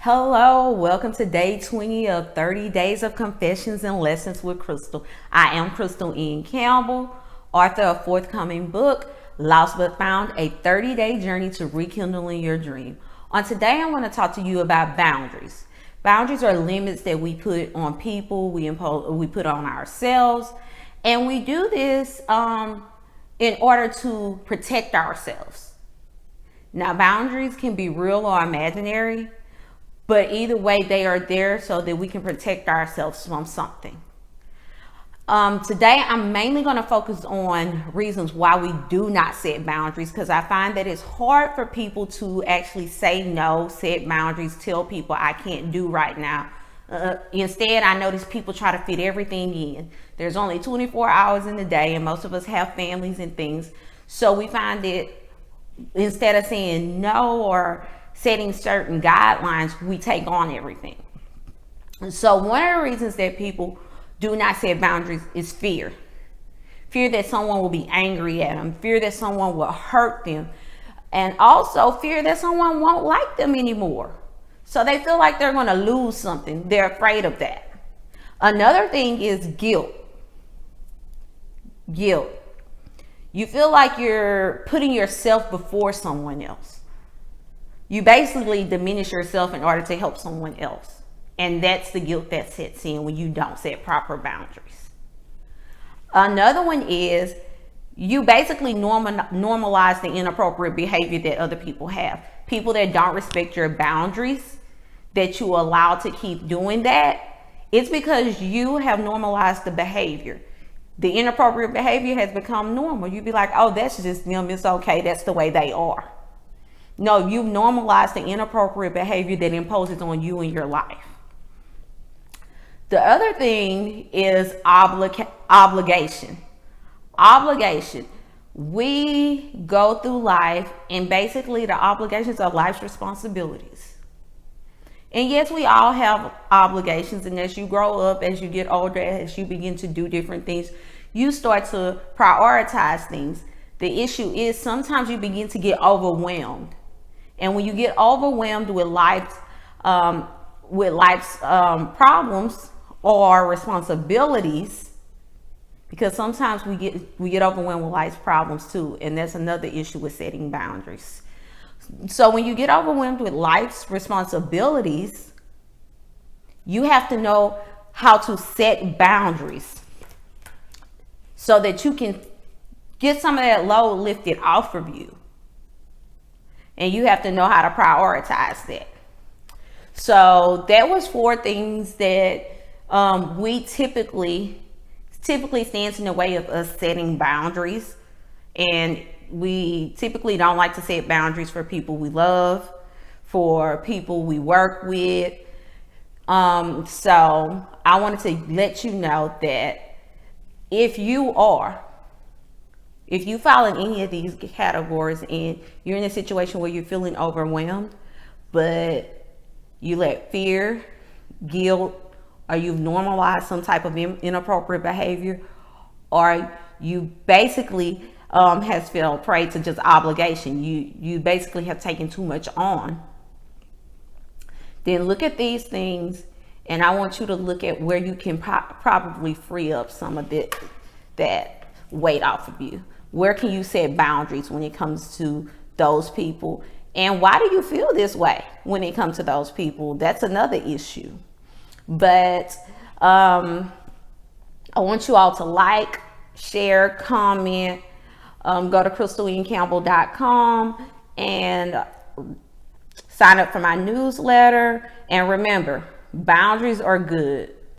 Hello, welcome to day 20 of 30 Days of Confessions and Lessons with Crystal. I am Crystal Ian Campbell, author of forthcoming book, Lost But Found, a 30-day journey to rekindling your dream. On today, I want to talk to you about boundaries. Boundaries are limits that we put on people, we put on ourselves, and we do this in order to protect ourselves. Now, boundaries can be real or imaginary, but either way, they are there so that we can protect ourselves from something. Today, I'm mainly going to focus on reasons why we do not set boundaries, because I find that it's hard for people to actually say no, set boundaries, tell people I can't do right now. Instead, I notice people try to fit everything in. There's only 24 hours in the day, and most of us have families and things. So we find that instead of saying no or setting certain guidelines, we take on everything. So one of the reasons that people do not set boundaries is fear. Fear that someone will be angry at them, fear that someone will hurt them, and also fear that someone won't like them anymore. So they feel like they're going to lose something. They're afraid of that. Another thing is guilt. Guilt. You feel like you're putting yourself before someone else. You basically diminish yourself in order to help someone else. And that's the guilt that sets in when you don't set proper boundaries. Another one is you basically normalize the inappropriate behavior that other people have. People that don't respect your boundaries, that you allow to keep doing that, it's because you have normalized the behavior. The inappropriate behavior has become normal. You'd be like, oh, that's just them. It's okay. That's the way they are. No, you've normalized the inappropriate behavior that imposes on you in your life. The other thing is obligation. Obligation. We go through life, and basically the obligations are life's responsibilities. And yes, we all have obligations, and as you grow up, as you get older, as you begin to do different things, you start to prioritize things. The issue is sometimes you begin to get overwhelmed. And when you get overwhelmed with life's problems or responsibilities, because sometimes we get overwhelmed with life's problems too, and that's another issue with setting boundaries. So when you get overwhelmed with life's responsibilities, you have to know how to set boundaries so that you can get some of that load lifted off of you. And you have to know how to prioritize that. So that was 4 things that we typically stands in the way of us setting boundaries. And we typically don't like to set boundaries for people we love, for people we work with. So I wanted to let you know that if you fall in any of these categories and you're in a situation where you're feeling overwhelmed, but you let fear, guilt, or you've normalized some type of inappropriate behavior, or you basically has fell prey to just obligation, you basically have taken too much on, then look at these things, and I want you to look at where you can probably free up some of that weight off of you. Where can you set boundaries when it comes to those people? And why do you feel this way when it comes to those people? That's another issue. But I want you all to like, share, comment, go to crystaliancampbell.com and sign up for my newsletter. And remember, boundaries are good.